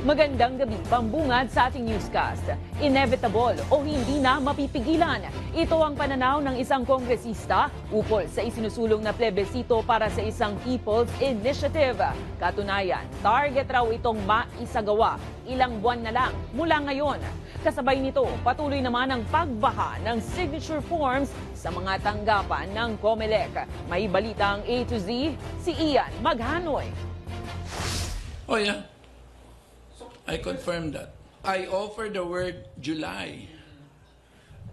Magandang gabi, pambungad sa ating newscast. Inevitable o hindi na mapipigilan. Ito ang pananaw ng isang kongresista ukol sa isinusulong na plebisito para sa isang People's Initiative. Katunayan, target raw itong maisagawa ilang buwan na lang mula ngayon. Kasabay nito, patuloy naman ang pagbaha ng signature forms sa mga tanggapan ng COMELEC. May balita ang A to Z, si Ian Maghanoy. Oh yeah. I confirm that. I offer the word July.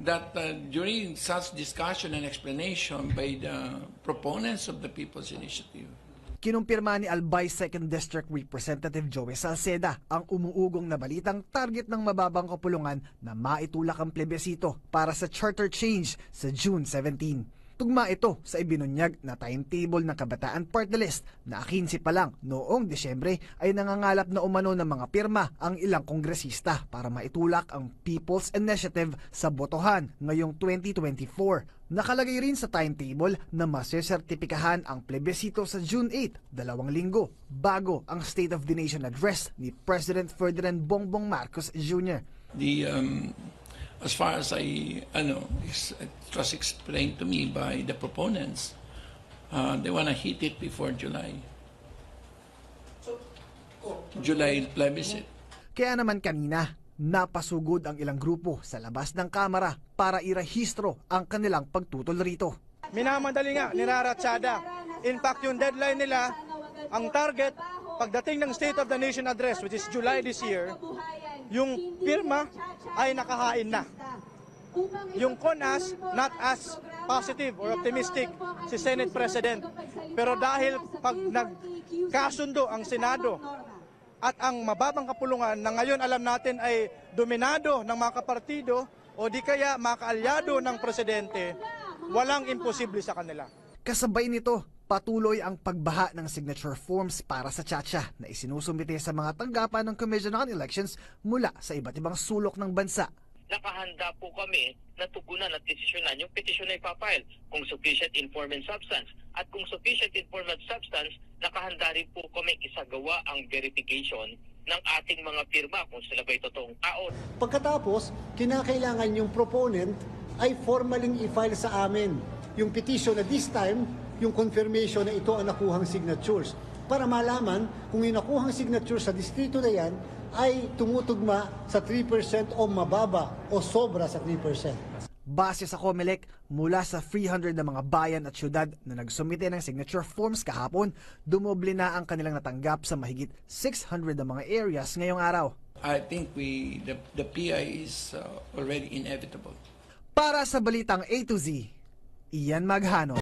That during such discussion and explanation by the proponents of the People's Initiative. Kinumpirma ni Albay 2nd District Representative Joey Salceda ang umuugong na balitang target ng mababang kapulungan na maitulak ang plebisito para sa charter change sa June 17. Tugma ito sa ibinunyag na timetable ng Kabataan Party List na 15 pa lang noong Disyembre ay nangangalap na umano ng mga pirma ang ilang kongresista para maitulak ang People's Initiative sa botohan ngayong 2024. Nakalagay rin sa timetable na masesertipikahan ang plebisito sa June 8, 2 linggo, bago ang State of the Nation Address ni President Ferdinand Bongbong Marcos Jr. As far as it was explained to me by the proponents, they want to hit it before July. July plebiscite. Kaya naman kanina, napasugod ang ilang grupo sa labas ng Kamara para irehistro ang kanilang pagtutol rito. Minamadali nga, niraratsada. In fact, yung deadline nila, ang target, pagdating ng State of the Nation Address, which is July this year, yung pirma ay nakahain na. Yung CONAS, not as positive or optimistic si Senate President. Pero dahil pag nagkasundo ang Senado at ang mababang kapulungan na ngayon alam natin ay dominado ng mga kapartido o di kaya mga kaalyado ng Presidente, walang imposible sa kanila. Kasabay nito, patuloy ang pagbaha ng signature forms para sa Chacha na isinusumite sa mga tanggapan ng Commission on Elections mula sa iba't ibang sulok ng bansa. Nakahanda po kami na tugunan at desisyonan yung petisyon na ipapile kung sufficient informant substance. At kung sufficient informant substance, nakahanda rin po kami isagawa ang verification ng ating mga firma kung sila ba'y totoong tao. Pagkatapos, kinakailangan yung proponent ay formaling i-file sa amin yung petition na this time, yung confirmation na ito ang nakuhang signatures para malaman kung yung nakuhang signatures sa distrito na yan ay tumutugma sa 3% o mababa o sobra sa 3%. Base sa COMELEC, mula sa 300 na mga bayan at syudad na nagsumite ng signature forms kahapon, dumoble na ang kanilang natanggap sa mahigit 600 na mga areas ngayong araw. I think the PI is already inevitable. Para sa Balitang A to Z, Ian Maghanoy.